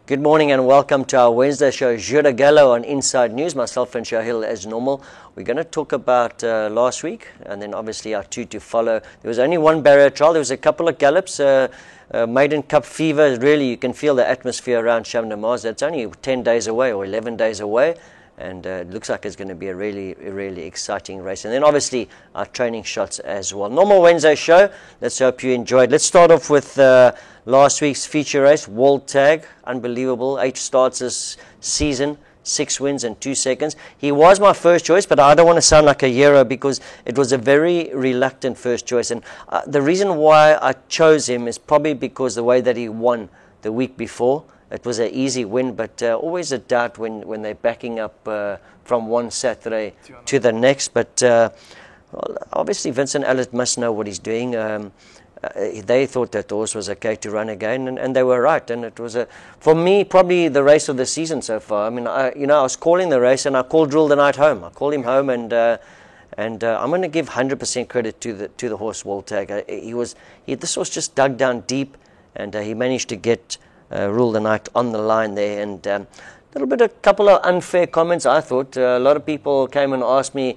Good morning and welcome to our Wednesday show, Jour du Galop on Inside News. Myself and Shahil as normal. We're going to talk about last week and then obviously our two to follow. There was only one barrier trial. There was a couple of gallops. Maiden Cup fever, really you can feel the atmosphere around Champ de Mars. It's only 10 days away or 11 days away. And it looks like it's going to be a really exciting race. And then obviously our training shots as well. Normal Wednesday show. Let's hope you enjoyed. Let's start off with last week's feature race, World Tag. Unbelievable. 8 starts this season, 6 wins and 2 seconds. He was my first choice, but I don't want to sound like a hero because it was a very reluctant first choice. And the reason why I chose him is probably because the way that he won the week before. It was an easy win, but always a doubt when they're backing up from one Saturday to the next. But obviously Vincent Elliott must know what he's doing. They thought that the horse was okay to run again, and they were right. And it was, for me, probably the race of the season so far. I mean, I was calling the race, and I called Rule the Night home. I called him home, and I'm going to give 100% credit to the horse World Tag. This horse just dug down deep, and he managed to get Rule the Night on the line there, and a couple of unfair comments. I thought a lot of people came and asked me,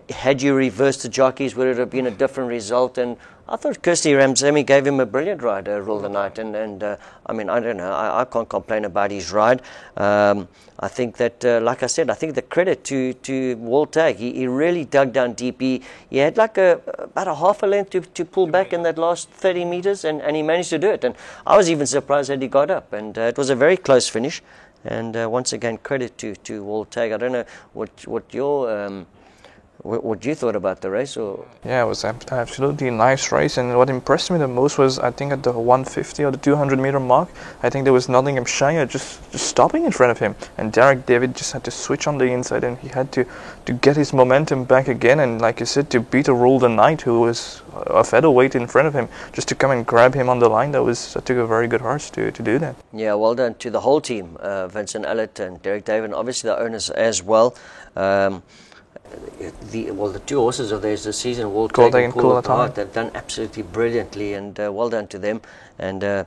had you reversed the jockeys, would it have been a different result? And I thought Kirsty Ramsamy gave him a brilliant ride, Rule the Night, and I mean, I don't know, I can't complain about his ride. I think that, like I said, I think the credit to World Tag, he really dug down deep. He had like about a half a length to pull back in that last 30 meters, and he managed to do it. And I was even surprised that he got up, and it was a very close finish. And once again, credit to World Tag. I don't know what you thought about the race, or? Yeah, it was absolutely a nice race, and what impressed me the most was, I think, at the 150 or the 200 meter mark, I think there was Nottinghamshire just stopping in front of him, and Derek David just had to switch on the inside, and he had to get his momentum back again, and like you said, to beat a Rule the Night who was a featherweight in front of him, just to come and grab him on the line. That took a very good horse to do that. Yeah, well done to the whole team, Vincent Elliott and Derek David, and obviously the owners as well. The two horses of theirs this season, World Tag and Cool, they've done absolutely brilliantly, and well done to them. And I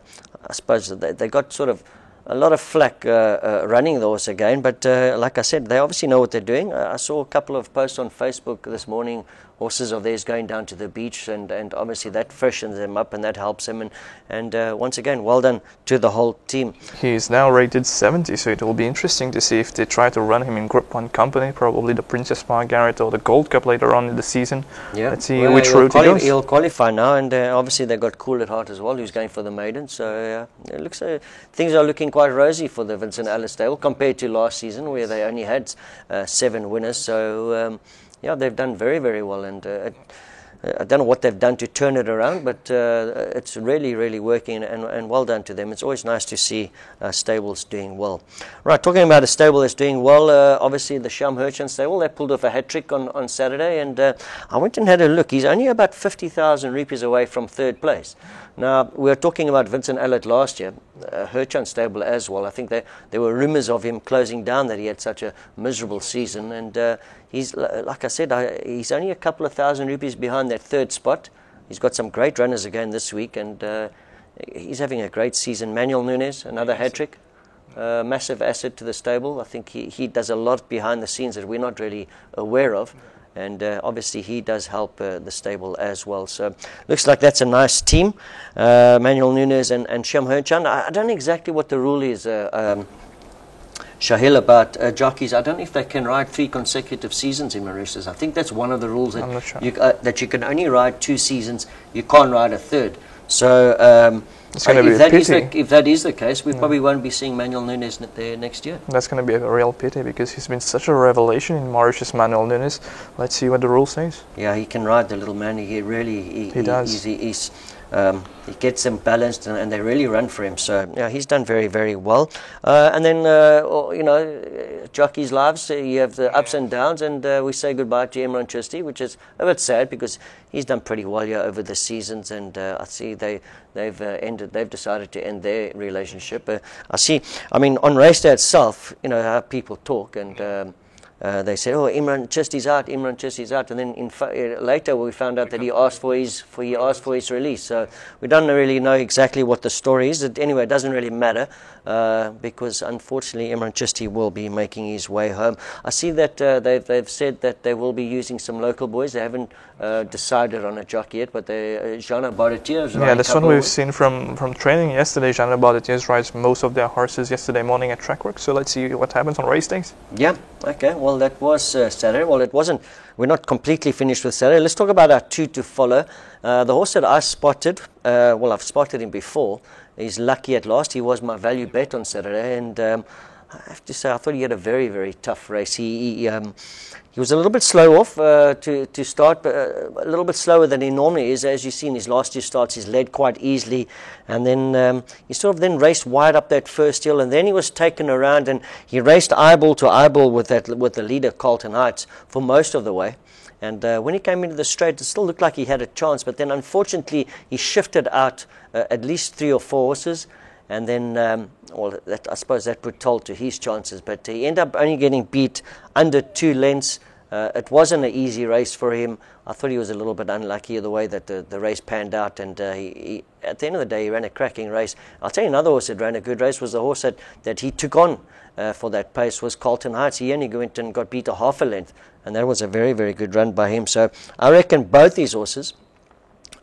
suppose they got sort of a lot of flack running the horse again, but like I said, they obviously know what they're doing. I saw a couple of posts on Facebook this morning, horses of theirs going down to the beach, and obviously that freshens them up and that helps them. And once again, well done to the whole team. He's now rated 70, so it will be interesting to see if they try to run him in Group 1 company, probably the Princess Margaret or the Gold Cup later on in the season. Yeah. Let's see which route he goes. He'll qualify now, and obviously they got Cool at Heart as well, who's going for the Maiden. So it looks things are looking quite rosy for the Vincent Elliott stable compared to last season, where they only had 7 winners. So yeah, they've done very, very well, and I don't know what they've done to turn it around, but it's really working, and well done to them. It's always nice to see stables doing well. Right, talking about a stable that's doing well, obviously the Sham Hirchan stable, they pulled off a hat-trick on Saturday, and I went and had a look. He's only about 50,000 rupees away from 3rd place. Now, we were talking about Vincent Elliott last year, Hirchan stable as well. I think there were rumours of him closing down, that he had such a miserable season, and he's, like I said, he's only a couple of thousand rupees behind that 3rd spot. He's got some great runners again this week, and he's having a great season. Manuel Nunes, another hat-trick, massive asset to the stable. I think he does a lot behind the scenes that we're not really aware of. And obviously he does help the stable as well. So looks like that's a nice team. Manuel Nunes and Sham Hirchan. I don't know exactly what the rule is, Shahil, about jockeys. I don't know if they can ride 3 consecutive seasons in Mauritius. I think that's one of the rules, that, sure. That you can only ride 2 seasons. You can't ride a 3rd. So it's going to be a pity. If that is the case, we probably won't be seeing Manuel Nunes there next year. That's going to be a real pity, because he's been such a revelation in Mauritius, Manuel Nunes. Let's see what the rule says. Yeah, he can ride, the little man. He does. He gets them balanced, and they really run for him. So yeah, he's done very, very well. And then jockeys' lives, you have the ups and downs, and we say goodbye to Imran Chisti, which is a bit sad because he's done pretty well here over the seasons, and I see they've decided to end their relationship. I mean, on race day itself, how people talk, and they said, "Oh, Imran Chisti's out," and then later we found out that he asked for his release. So we don't really know exactly what the story is. Anyway, it doesn't really matter. because unfortunately Imran Chisti will be making his way home. I see that they've said that they will be using some local boys. They haven't decided on a jockey yet, but Jean Baratier is yeah, that's what we've seen from training yesterday. Jean Baratier rides most of their horses yesterday morning at track work, so let's see what happens on race days. Yeah, okay, well that was Saturday. Well, it wasn't, we're not completely finished with Saturday. Let's talk about our two to follow. The horse that I spotted, well, I've spotted him before. He's Lucky at Last. He was my value bet on Saturday, and I have to say I thought he had a very, very tough race. He was a little bit slow off to start, but a little bit slower than he normally is. As you see in his last two starts, he's led quite easily, and then he sort of then raced wide up that first hill, and then he was taken around, and he raced eyeball to eyeball with the leader Carlton Heights for most of the way. And when he came into the straight, it still looked like he had a chance, but then unfortunately he shifted out at least 3 or 4 horses, and then well, I suppose that put toll to his chances, but he ended up only getting beat under 2 lengths. It wasn't an easy race for him. I thought he was a little bit unlucky the way that the race panned out, and he, at the end of the day, he ran a cracking race. I'll tell you another horse that ran a good race was the horse that he took on for that pace was Carlton Heights. He only went and got beat a half a length, and that was a very, very good run by him. So I reckon both these horses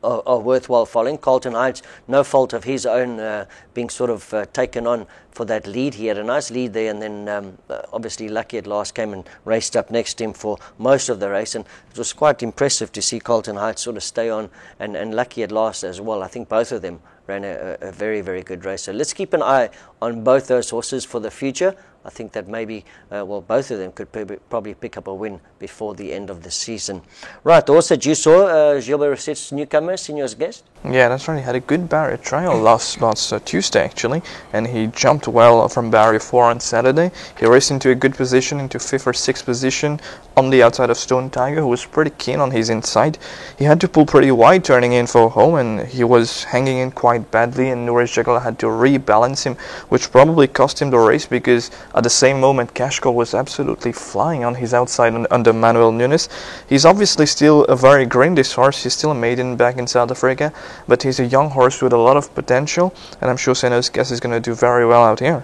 are worthwhile following. Carlton Heights, no fault of his own, being sort of taken on for that lead. He had a nice lead there, and then obviously Lucky at Last came and raced up next to him for most of the race, and it was quite impressive to see Carlton Heights sort of stay on, and Lucky at Last as well. I think both of them ran a very, very good race. So let's keep an eye on both those horses for the future. I think that maybe, well, both of them could probably pick up a win before the end of the season. Right, the horse that you saw, Gilbert Rousset's newcomer, Senior's Guest. Yeah, that's right. He had a good barrier trial last Tuesday, actually, and he jumped well from barrier 4 on Saturday. He raced into a good position, into 5th or 6th position on the outside of Stone Tiger, who was pretty keen on his inside. He had to pull pretty wide turning in for home, and he was hanging in quite badly, and Nourish Jackal had to rebalance him, which probably cost him the race, because at the same moment Cashcall was absolutely flying on his outside under Manuel Nunes. He's obviously still a very green, this horse. He's still a maiden back in South Africa, but he's a young horse with a lot of potential, and I'm sure Senior's Guest is going to do very well out here.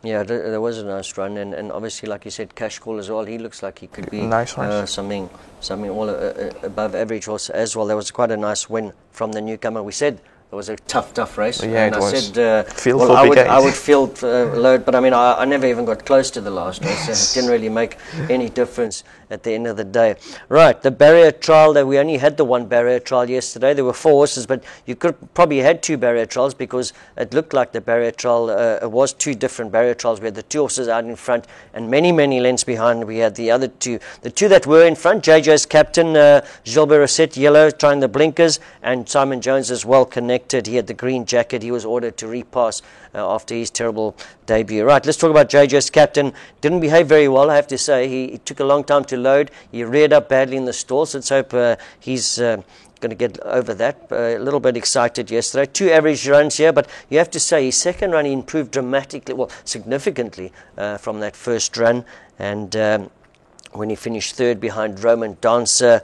Yeah, there was a nice run, and obviously, like you said, Cashcall as well. He looks like he could be nice horse. something all above average horse as well. There was quite a nice win from the newcomer. We said it was a tough race. Yeah, and it I was. said, well, I would field load, but I mean, I never even got close to the last race. It didn't really make any difference at the end of the day. Right, the barrier trial, that we only had the one barrier trial yesterday. There were 4 horses, but you could probably had 2 barrier trials, because it looked like the barrier trial was 2 different barrier trials. We had the 2 horses out in front, and many lengths behind we had the other 2. The 2 that were in front, JJ's captain, Gilbert Rousset, yellow, trying the blinkers, and Simon Jones as well connected. He had the green jacket. He was ordered to repass after his terrible debut. Right, let's talk about JJ's captain. Didn't behave very well, I have to say. He took a long time to load. He reared up badly in the stalls. Let's hope he's going to get over that. A little bit excited yesterday. 2 average runs here, but you have to say his second run he improved dramatically, well, significantly from that first run, and when he finished 3rd behind Roman Dancer.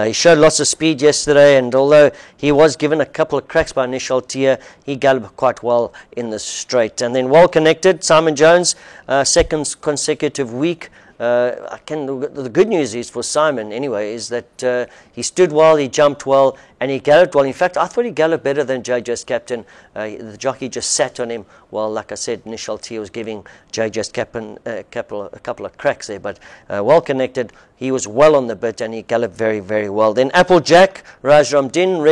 He showed lots of speed yesterday, and although he was given a couple of cracks by Initial Tier, he galloped quite well in the straight. And then well connected, Simon Jones, 2nd consecutive week. The good news is for Simon anyway is that he stood well, he jumped well, and he galloped well. In fact, I thought he galloped better than JJ's captain. The jockey just sat on him. Well, like I said, Initial T was giving JJ's captain a couple of cracks there, but well connected. He was well on the bit, and he galloped very, very well. Then Applejack, Raj Ramdin,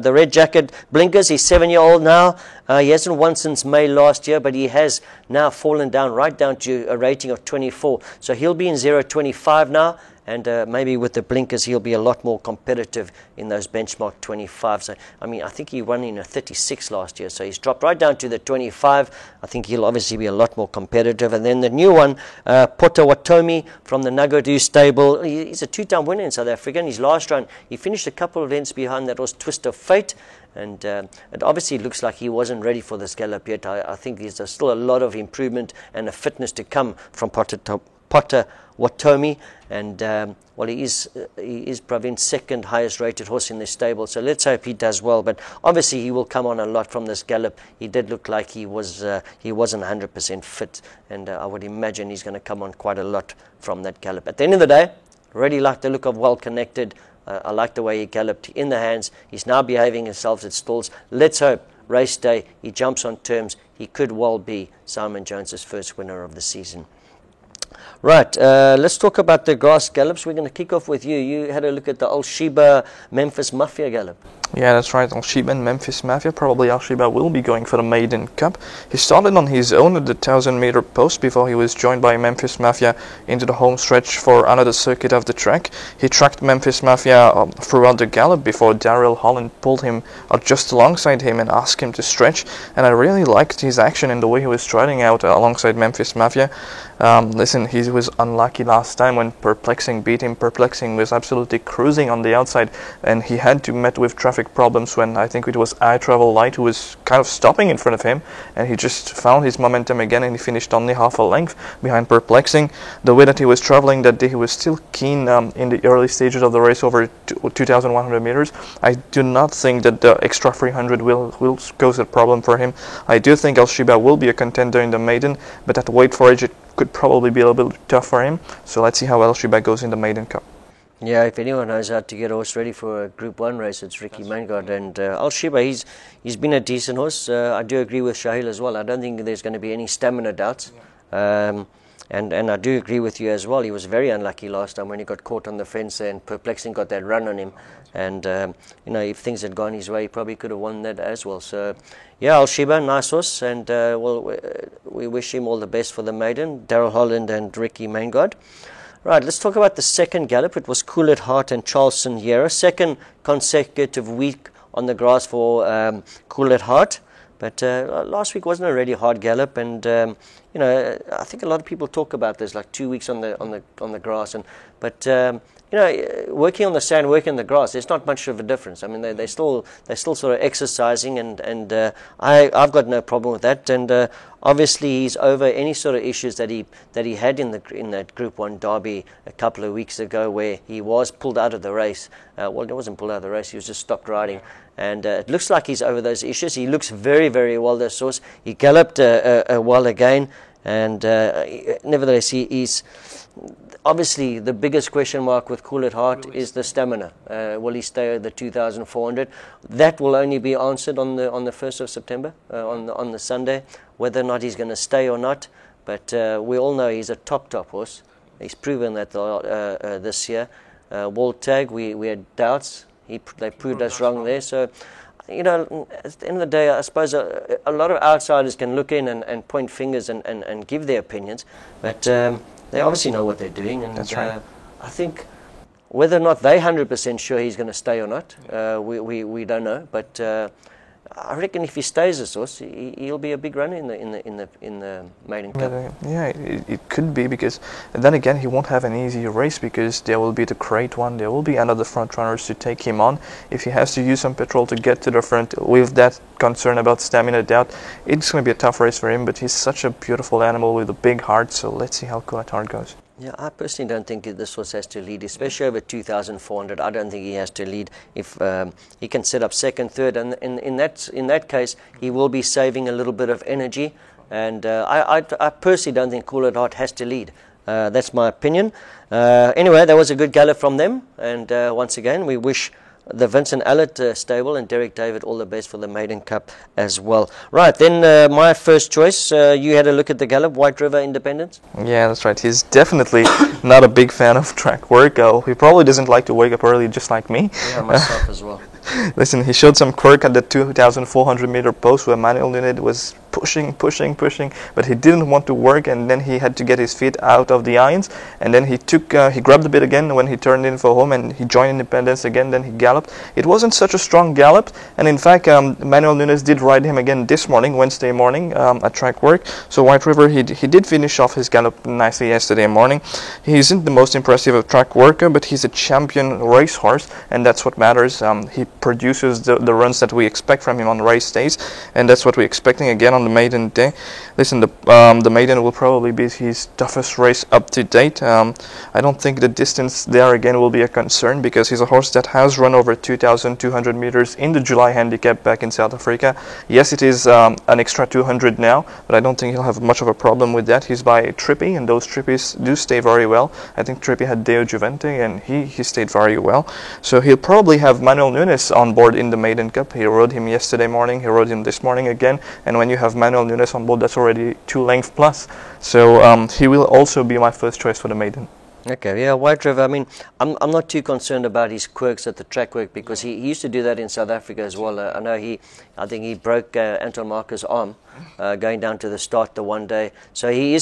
the red jacket blinkers. He's 7-year-old now. He hasn't won since May last year, but he has now fallen down right down to a rating of 24. So he'll be in 0.25 now. And maybe with the blinkers, he'll be a lot more competitive in those benchmark 25s. So, I mean, I think he won in a 36 last year, so he's dropped right down to the 25. I think he'll obviously be a lot more competitive. And then the new one, Potawatomi from the Nagadu stable. He's a 2-time winner in South Africa. In his last run, he finished a couple of lengths behind. That was Twist of Fate. And it obviously looks like he wasn't ready for this gallop yet. I think there's still a lot of improvement and a fitness to come from Potawatomi, and well, he is Pravin's second highest rated horse in the stable, so let's hope he does well. But obviously he will come on a lot from this gallop. He did look like he wasn't 100% fit, and I would imagine he's going to come on quite a lot from that gallop. At the end of the day, really like the look of Well Connected. I like the way he galloped in the hands. He's now behaving himself at stalls. Let's hope race day he jumps on terms. He could well be Simon Jones's first winner of the season. Right, let's talk about the grass gallops. We're going to kick off with you. You had a look at the Al-Sheba Memphis Mafia gallop. Yeah, that's right, Al-Sheba and Memphis Mafia. Probably Al-Sheba will be going for the Maiden Cup. He started on his own at the 1,000-meter post before he was joined by Memphis Mafia into the home stretch for another circuit of the track. He tracked Memphis Mafia throughout the gallop before Daryl Holland pulled him just alongside him and asked him to stretch. And I really liked his action and the way he was striding out alongside Memphis Mafia. Listen, he was unlucky last time when Perplexing beat him. Perplexing was absolutely cruising on the outside, and he had to meet with traffic problems when I think it was I Travel Light who was kind of stopping in front of him, and he just found his momentum again, and he finished only half a length behind Perplexing. The way that he was traveling that day, he was still keen in the early stages of the race over 2,100 meters. I do not think that the extra 300 will cause a problem for him. I do think Al-Sheba will be a contender in the maiden, but at weight for age it could probably be a little bit tough for him. So let's see how Al-Sheba goes in the Maiden Cup. Yeah, if anyone knows how to get a horse ready for a Group 1 race, it's Ricky Maingard. And Al-Sheba, he's been a decent horse. I do agree with Shahil as well. I don't think there's going to be any stamina doubts. And I do agree with you as well. He was very unlucky last time when he got caught on the fence and Perplexing got that run on him. And, if things had gone his way, he probably could have won that as well. So, yeah, Al-Sheba, nice horse. And, we wish him all the best for the maiden, Daryl Holland and Ricky Maingard. Right, let's talk about the second gallop. It was Cool at Heart and Charleston Yera. Second consecutive week on the grass for Cool at Heart. But last week wasn't a really hard gallop, and I think a lot of people talk about this, like 2 weeks on the grass, but working on the sand, working on the grass, there's not much of a difference. I mean, they're still sort of exercising, and I've got no problem with that. And obviously, he's over any sort of issues that he had in that Group 1 derby a couple of weeks ago, where he was pulled out of the race. Well, he wasn't pulled out of the race; he was just stopped riding. And it looks like he's over those issues. He looks very, very well, this horse. He galloped well again, and nevertheless, he's obviously the biggest question mark with Cool at Heart is the stamina. Will he stay at the 2,400? That will only be answered on the 1st of September, on the Sunday, whether or not he's going to stay or not. But we all know he's a top horse. He's proven that this year. World Tag, we had doubts. They proved us wrong there. So, at the end of the day, I suppose a lot of outsiders can look in and point fingers and give their opinions, but they obviously know what they're doing. And that's right. I think whether or not they're 100% sure he's going to stay or not, we don't know. But I reckon if he stays this horse, he'll be a big runner in the Maiden Cup. Yeah, it could be, because then again he won't have an easy race, because there will be the Great One, there will be another front runners to take him on. If he has to use some petrol to get to the front with that concern about stamina doubt, it's going to be a tough race for him. But he's such a beautiful animal with a big heart, so let's see how Cool at Heart goes. Yeah, I personally don't think this horse has to lead, especially over 2,400. I don't think he has to lead. If he can set up second, third, and in that case, he will be saving a little bit of energy. And I personally don't think Cool at Heart has to lead. That's my opinion. Anyway, that was a good gallop from them. And once again, we wish the Vincent Allett stable and Derek David all the best for the Maiden Cup as well. Right, then my first choice, you had a look at the gallop, White River Independence? Yeah, that's right. He's definitely not a big fan of track work. He probably doesn't like to wake up early, just like me. Yeah, myself as well. Listen, he showed some quirk at the 2,400 meter post where Manuel Nunez was pushing, but he didn't want to work, and then he had to get his feet out of the irons, and then he grabbed a bit again when he turned in for home, and he joined Independence again, then he galloped. It wasn't such a strong gallop, and in fact Manuel Nunez did ride him again this morning, Wednesday morning, at track work. So White River, he did finish off his gallop nicely yesterday morning. He isn't the most impressive of track worker, but he's a champion racehorse, and that's what matters. He produces the runs that we expect from him on race days, and that's what we're expecting again on the maiden day. Listen, the maiden will probably be his toughest race up to date. I don't think the distance there again will be a concern, because he's a horse that has run over 2,200 meters in the July handicap back in South Africa. Yes, it is an extra 200 now, but I don't think he'll have much of a problem with that. He's by Trippy, and those Trippies do stay very well. I think Trippy had Deo Juvente, and he stayed very well. So he'll probably have Manuel Nunes on board in the Maiden Cup. He rode him yesterday morning, he rode him this morning again, and when you have Manuel Nunes on board, that's already 2 lengths plus. So he will also be my first choice for the maiden. Okay, yeah, White River, I mean, I'm not too concerned about his quirks at the track work, because he used to do that in South Africa as well. I know I think he broke Anton Marker's arm going down to the start the one day. So he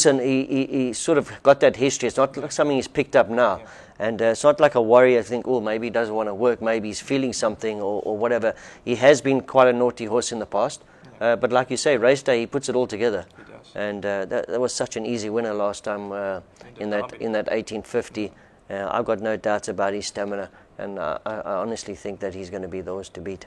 sort of got that history. It's not like something he's picked up now. Yeah. And it's not like a warrior think, oh, maybe he doesn't want to work, maybe he's feeling something or whatever. He has been quite a naughty horse in the past. But like you say, race day, he puts it all together. He does. And that was such an easy winner last time in that 1850. I've got no doubts about his stamina, and I honestly think that he's going to be the horse to beat.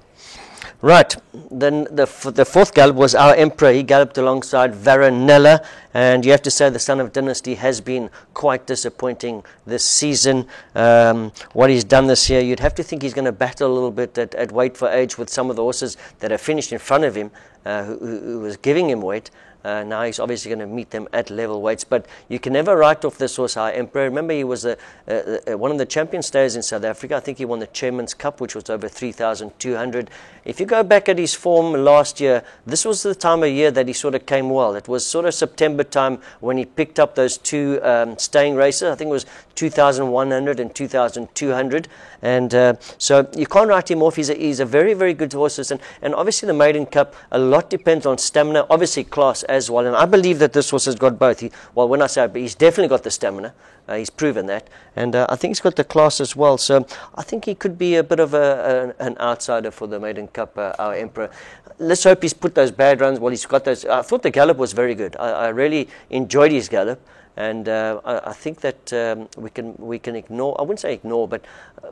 Right, then the fourth gallop was Our Emperor. He galloped alongside Varanella, and you have to say the Son of Dynasty has been quite disappointing this season. What he's done this year, you'd have to think he's going to battle a little bit at weight for age with some of the horses that have finished in front of him, who was giving him weight. Now he's obviously going to meet them at level weights, but you can never write off this horse, Our Emperor. Remember, he was one of the champion stayers in South Africa. I think he won the Chairman's Cup, which was over 3,200. If you go back at his form last year, this was the time of year that he sort of came well. It was sort of September time when he picked up those 2 staying races. I think it was 2,100 and 2,200. And so you can't write him off. He's a very, very good horse. And obviously the Maiden Cup, a lot depends on stamina, obviously class as well. And I believe that this horse has got both. Well, when I say he's definitely got the stamina. He's proven that. And I think he's got the class as well. So I think he could be a bit of an outsider for the Maiden Cup, Our Emperor. Let's hope he's put those bad runs. Well, he's got those. I thought the gallop was very good. I really enjoyed his gallop. And I think that we can ignore, I wouldn't say ignore, but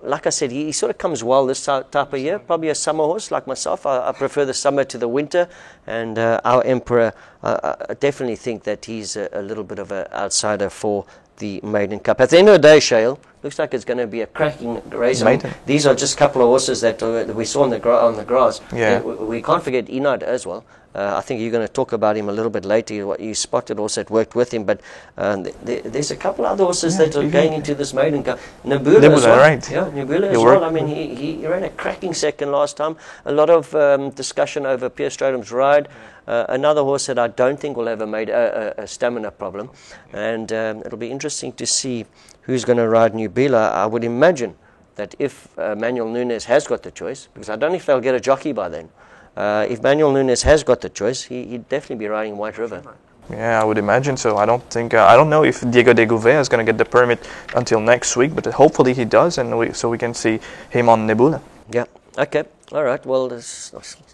like I said, he sort of comes well this type of year. Probably a summer horse like myself. I prefer the summer to the winter. And Our Emperor, I definitely think that he's a little bit of an outsider for the Maiden Cup. At the end of the day, Shale, looks like it's going to be a cracking race. These are just a couple of horses that we saw on the grass. Yeah. We can't forget Enaad as well. I think you're going to talk about him a little bit later, what you spotted also that worked with him. But there's a couple other horses that are going into this Maiden Cup. Nebula as well. Right. Yeah, Nebula as well. I mean, he ran a cracking second last time. A lot of discussion over Pierre Strodom's ride. Another horse that I don't think will ever made a stamina problem. And it'll be interesting to see who's going to ride Nebula. I would imagine that if Manuel Nunes has got the choice, because I don't know if they'll get a jockey by then. If Manuel Nunes has got the choice, he'd definitely be riding White River. Yeah, I would imagine so. I don't know if Diego de Gouveia is going to get the permit until next week, but hopefully he does, and so we can see him on Nebula. Yeah. Okay. All right. Well, it's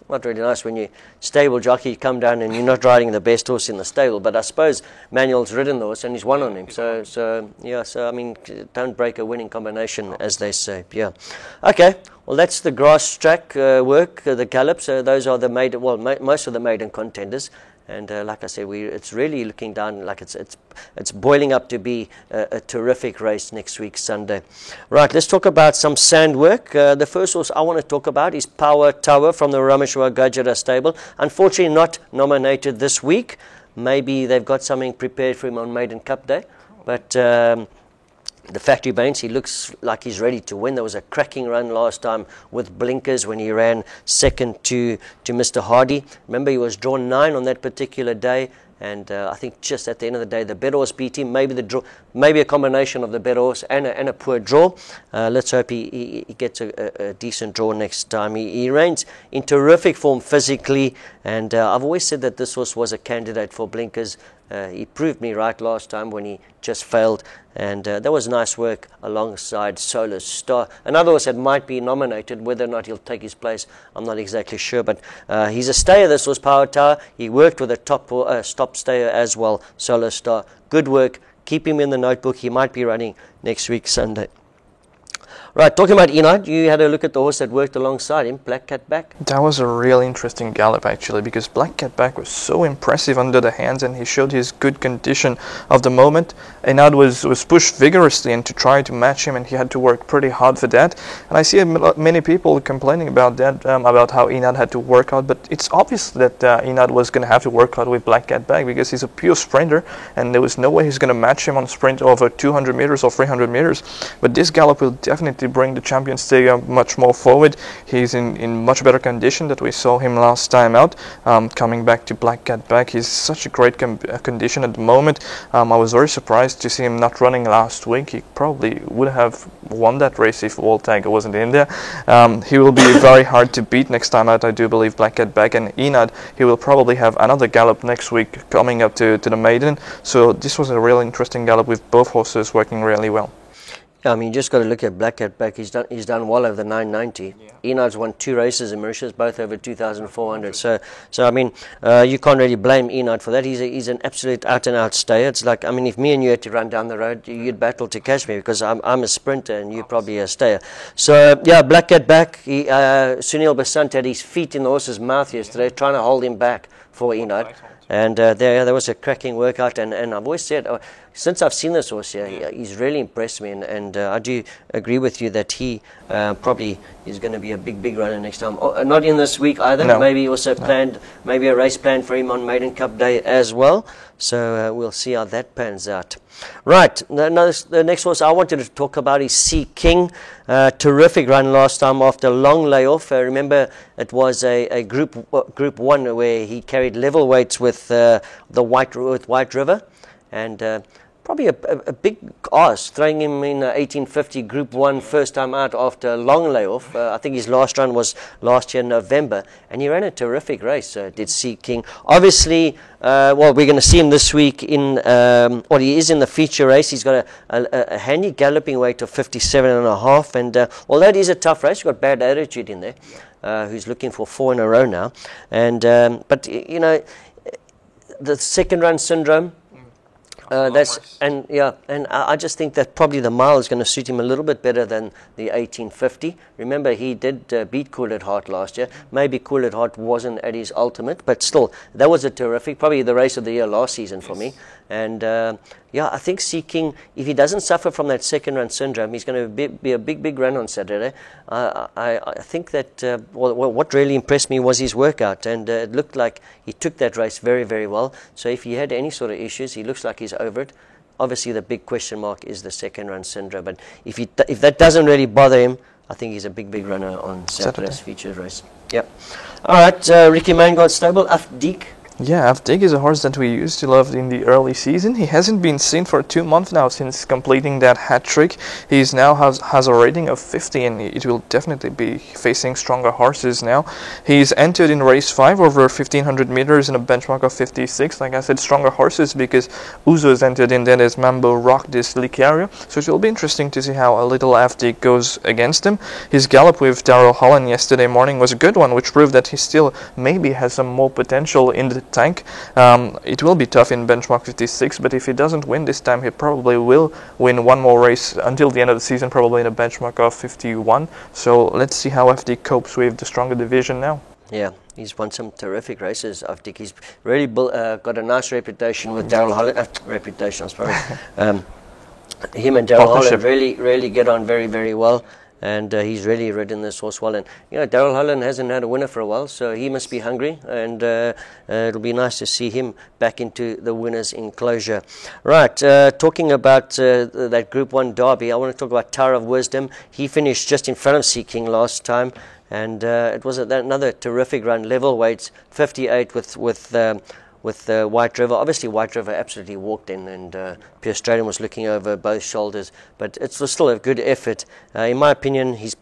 not really nice when you stable jockey come down and you're not riding the best horse in the stable. But I suppose Manuel's ridden the horse and he's won on him. So I mean, don't break a winning combination, as they say. Yeah. Okay. Well, that's the grass track work, the gallop. So those are the maiden. Well, most of the maiden contenders. And like I said, it's really looking down like it's boiling up to be a terrific race next week, Sunday. Right, let's talk about some sand work. The first horse I want to talk about is Power Tower from the Rameshwar Gajara stable. Unfortunately, not nominated this week. Maybe they've got something prepared for him on Maiden Cup Day. But the Factory Banes, he looks like he's ready to win. There was a cracking run last time with blinkers when he ran second to Mr. Hardy. Remember, he was drawn 9 on that particular day, and I think just at the end of the day, the better horse beat him. Maybe a combination of the better horse and a poor draw. Let's hope he gets a decent draw next time. He reigns in terrific form physically, and I've always said that this horse was a candidate for blinkers. He proved me right last time when he just failed, and that was nice work alongside Solar Star. Another horse that might be nominated, whether or not he'll take his place, I'm not exactly sure, but he's a stayer. This was Power Tower. He worked with a top stayer as well, Solar Star. Good work. Keep him in the notebook. He might be running next week, Sunday. Right, talking about Enaad, you had a look at the horse that worked alongside him, Black Cat Back. That was a really interesting gallop actually, because Black Cat Back was so impressive under the hands and he showed his good condition of the moment. Enaad was pushed vigorously and to try to match him, and he had to work pretty hard for that. And I see many people complaining about that, about how Enaad had to work out, but it's obvious that Enaad was going to have to work out with Black Cat Back because he's a pure sprinter and there was no way he's going to match him on sprint over 200 meters or 300 meters. But this gallop will definitely bring the champion stay much more forward. He's in much better condition that we saw him last time out. Coming back to Black Cat Back, he's such a great condition at the moment. I was very surprised to see him not running last week. He probably would have won that race if Walt Tiger wasn't in there. He will be very hard to beat next time out, I do believe, Black Cat Back. And Enaad, he will probably have another gallop next week coming up to the Maiden. So this was a really interesting gallop with both horses working really well. Yeah, I mean, you just got to look at Black Cat Back. He's done well over the 990. Yeah. Enaad's won 2 races in Mauritius, both over 2,400. So I mean, you can't really blame Enaad for that. He's an absolute out-and-out stayer. It's like, I mean, if me and you had to run down the road, you'd battle to catch me because I'm a sprinter and you're probably a stayer. So, yeah, Black Cat Back, Sunil Basant had his feet in the horse's mouth yesterday, trying to hold him back for Enaad. And there was a cracking workout, and I've always said, since I've seen this horse here, he's really impressed me, and I do agree with you that he probably is going to be a big runner next time. Not in this week either. No. Maybe also planned, maybe a race planned for him on Maiden Cup Day as well. So we'll see how that pans out. Right, the next horse I wanted to talk about is Qu'il. Terrific run last time after a long layoff. Remember, it was a group 1 where he carried level weights with White River, and probably a big ask, throwing him in 1850 Group 1 first time out after a long layoff. I think his last run was last year in November, and he ran a terrific race, did Qu'il. Obviously, well, we're going to see him this week in, or he is in the feature race. He's got a handy galloping weight of 57.5, and although it is a tough race, you've got Bad Attitude in there, who's looking for 4 in a row now. And but, you know, the second run syndrome, I just think that probably the mile is going to suit him a little bit better than the 1850. Remember, he did beat Cool at Heart last year. Maybe Cool at Heart wasn't at his ultimate, but still, that was a terrific, probably the race of the year last season for me. And I think Qu'il, if he doesn't suffer from that second run syndrome, he's going to be a big run on Saturday. I think that what really impressed me was his workout, and it looked like he took that race very well. So if he had any sort of issues, he looks like he's over it. Obviously, the big question mark is the second run syndrome, but if that doesn't really bother him, I think he's a big runner on Saturday's featured race. Yep. All right, Ricky Mangold stable, Afdik. Yeah, Afdik is a horse that we used to love in the early season. He hasn't been seen for 2 months now since completing that hat trick. He's now has a rating of 50, and it will definitely be facing stronger horses now. He's entered in race 5 over 1,500 meters in a benchmark of 56. Like I said, stronger horses because Uzo is entered in that as Mambo Rock this Licario. So it will be interesting to see how a little Afdik goes against him. His gallop with Daryl Holland yesterday morning was a good one, which proved that he still maybe has some more potential in the tank. It will be tough in benchmark 56, but if he doesn't win this time, he probably will win one more race until the end of the season, probably in a benchmark of 51. So let's see how FD copes with the stronger division now. Yeah, he's won some terrific races. I think he's really got a nice reputation with Daryl Holland. Him and Daryl Holland really get on very well. And he's really ridden this horse well. And, you know, Daryl Holland hasn't had a winner for a while, so he must be hungry. And it'll be nice to see him back into the winner's enclosure. Right, talking about that Group 1 derby, I want to talk about Tower of Wisdom. He finished just in front of Qu'il last time. And it was another terrific run, level weights, 58 with White River. Obviously, White River absolutely walked in, and Pierre Straden was looking over both shoulders. But it was still a good effort. In my opinion, he's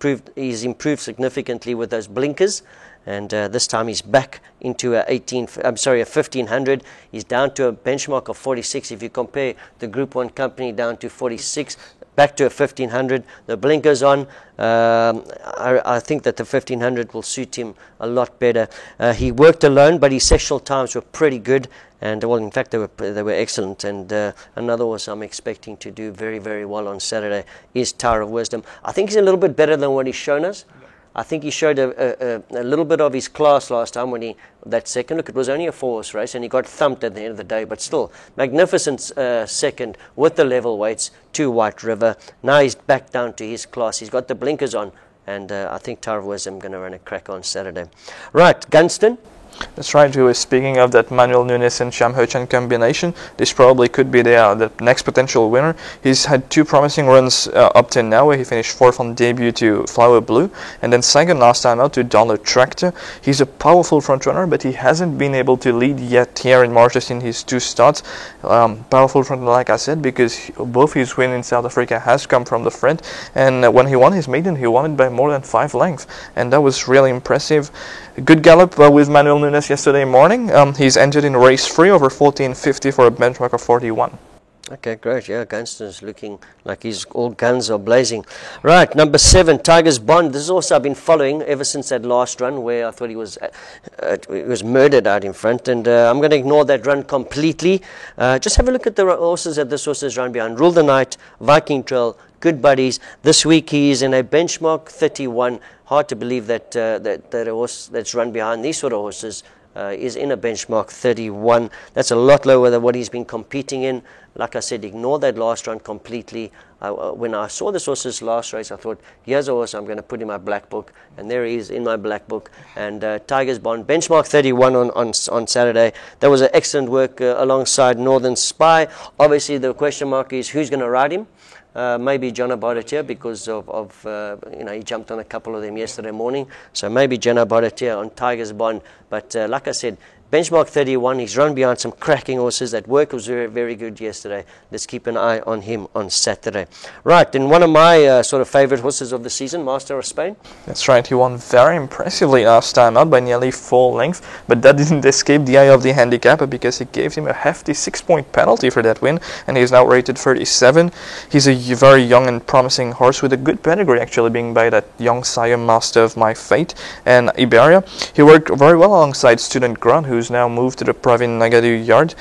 improved significantly with those blinkers. And this time he's back into a 1,500. He's down to a benchmark of 46. If you compare the Group 1 company down to 46, back to a 1500, the blinkers on. I think that the 1500 will suit him a lot better. He worked alone, but his sexual times were pretty good, and well, in fact, they were excellent. And another horse I'm expecting to do very, very well on Saturday is Tower of Wisdom. I think he's a little bit better than what he's shown us. I think he showed a little bit of his class last time when that second. Look, it was only a 4-horse race and he got thumped at the end of the day, but still, magnificent second with the level weights to White River. Now he's back down to his class. He's got the blinkers on, and I think Tower of Wisdom going to run a crack on Saturday. Right, Gunston. That's right. We were speaking of that Manuel Nunes and Sham Ho-Chan combination. This probably could be the next potential winner. He's had 2 promising runs up to now, where he finished 4th on debut to Flower Blue, and then 2nd last time out to Dollar Tractor. He's a powerful front runner, but he hasn't been able to lead yet here in Marches in his 2 starts. Powerful front runner, like I said, because both his win in South Africa has come from the front, and when he won his maiden, he won it by more than 5 lengths, and that was really impressive. Good gallop with Manuel Nunes yesterday morning. He's entered in race 3 over 14.50 for a benchmark of 41. Okay, great. Yeah, Gunston's looking like he's all guns are blazing. Right, number 7, Tiger's Bond. This is also I've been following ever since that last run where I thought he was murdered out in front, and I'm going to ignore that run completely. Just have a look at the horses that this horse has run behind. Rule the Night, Viking Trail, Good Buddies. This week he is in a benchmark 31. Hard to believe that that a horse that's run behind these sort of horses is in a benchmark 31. That's a lot lower than what he's been competing in. Like I said, ignore that last run completely. When I saw this horse's last race, I thought, here's a horse I'm going to put in my black book. And there he is in my black book. And Tiger's Bond, benchmark 31 on Saturday. That was an excellent work alongside Northern Spy. Obviously, the question mark is who's going to ride him. Maybe John Abadatia because of he jumped on a couple of them yesterday morning. So maybe John Abadatia on Tiger's Bond. But like I said, benchmark 31, he's run behind some cracking horses. That work was very, very good yesterday. Let's keep an eye on him on Saturday. Right, and one of my sort of favorite horses of the season, Master of Spain. That's right, he won very impressively last time out by nearly 4 lengths, but that didn't escape the eye of the handicapper because he gave him a hefty 6-point penalty for that win, and he's now rated 37. He's a very young and promising horse with a good pedigree, actually, being by that young sire Master of My Fate and Iberia. He worked very well alongside Student Grant, who's now moved to the Pravin Nagadu yard.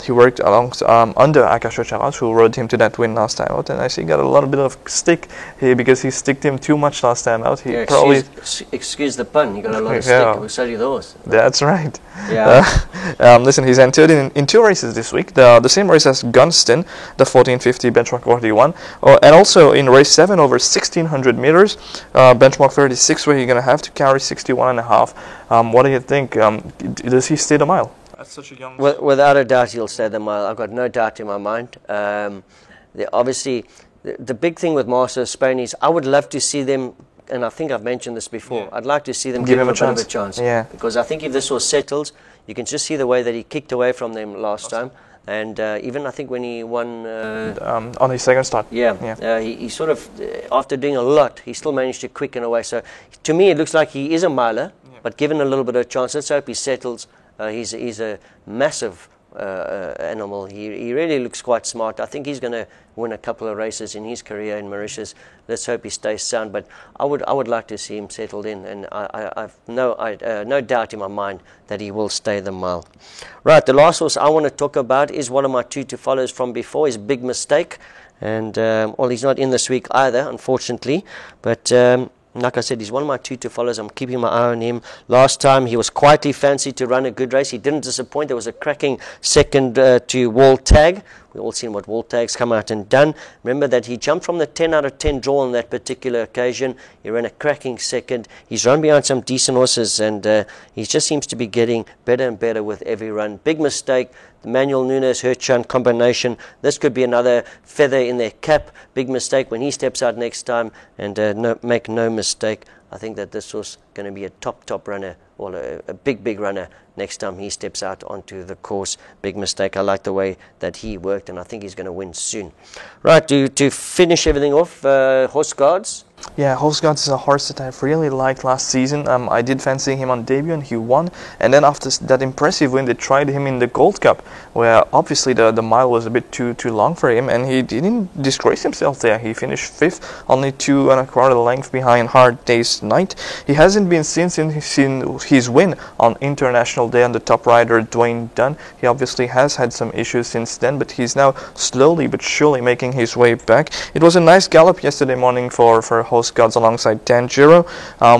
He worked under Akasha Charas, who rode him to that win last time out, and I see he got a little bit of stick here because he sticked him too much last time out. He probably excuse the pun. He got a lot of stick. It will sell you the horse. That's right. Yeah. Listen, he's entered in 2 races this week. The same race as Gunston, the 1450 benchmark 41, and also in race 7 over 1600 meters, benchmark 36, where you're going to have to carry 61.5. What do you think? Does he stay the mile? That's such a young. Without a doubt, he'll stay the mile. I've got no doubt in my mind. Obviously, the big thing with Master of Spain is I would love to see them, and I think I've mentioned this before. Yeah. I'd like to see them give him a bit of a chance. Yeah. Because I think if this horse settles, you can just see the way that he kicked away from them last time. And even I think when he won on his second start, he sort of after doing a lot, he still managed to quicken away. So to me, it looks like he is a miler, but given a little bit of chance, let's hope he settles. He's a massive animal. He really looks quite smart. I think he's going to win a couple of races in his career in Mauritius. Let's hope he stays sound. But I would like to see him settled in, and I've no doubt in my mind that he will stay the mile. Right, the last horse I want to talk about is one of my 2 to follows from before. His Big Mistake, and he's not in this week either, unfortunately. But like I said, he's one of my 2 to follows. I'm keeping my eye on him. Last time he was quietly fancied to run a good race. He didn't disappoint. There was a cracking second to Wall Tag. We've all seen what Wall Tag's come out and done. Remember that he jumped from the 10 out of 10 draw on that particular occasion. He ran a cracking second. He's run behind some decent horses, and he just seems to be getting better and better with every run. Big Mistake, the Manuel Nunes Ho-Chan combination. This could be another feather in their cap. Big Mistake when he steps out next time, and make no mistake, I think that this was going to be a top runner, or a big runner next time he steps out onto the course. Big Mistake. I like the way that he worked, and I think he's going to win soon. Right, to finish everything off, Horse Guards. Yeah, Hosgard is a horse that I really liked last season. I did fancy him on debut and he won. And then after that impressive win, they tried him in the Gold Cup, where obviously the mile was a bit too long for him, and he didn't disgrace himself there. He finished 5th, only 2.25 lengths behind Hard Day's Night. He hasn't been since his win on International Day on the top rider Dwayne Dunn. He obviously has had some issues since then, but he's now slowly but surely making his way back. It was a nice gallop yesterday morning for Hosgods alongside Tanjiro.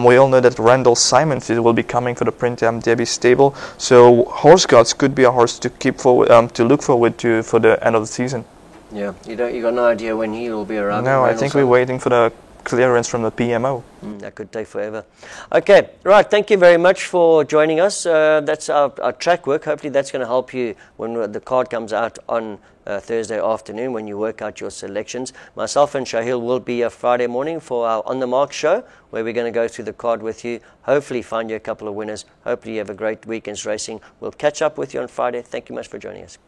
We all know that Randall Simons will be coming for the Printemps Derby stable, so Hosgods could be a horse to keep forward, to look forward to for the end of the season. Yeah, you got no idea when he will be around. No, I think we're waiting for the clearance from the PMO. That could take forever. Okay, right, thank you very much for joining us. That's our track work. Hopefully that's going to help you when the card comes out on Thursday afternoon when you work out your selections. Myself and Shahil will be here Friday morning for our On The Mark show, where we're going to go through the card with you, hopefully find you a couple of winners. Hopefully you have a great weekend's racing. We'll catch up with you on Friday. Thank you much for joining us.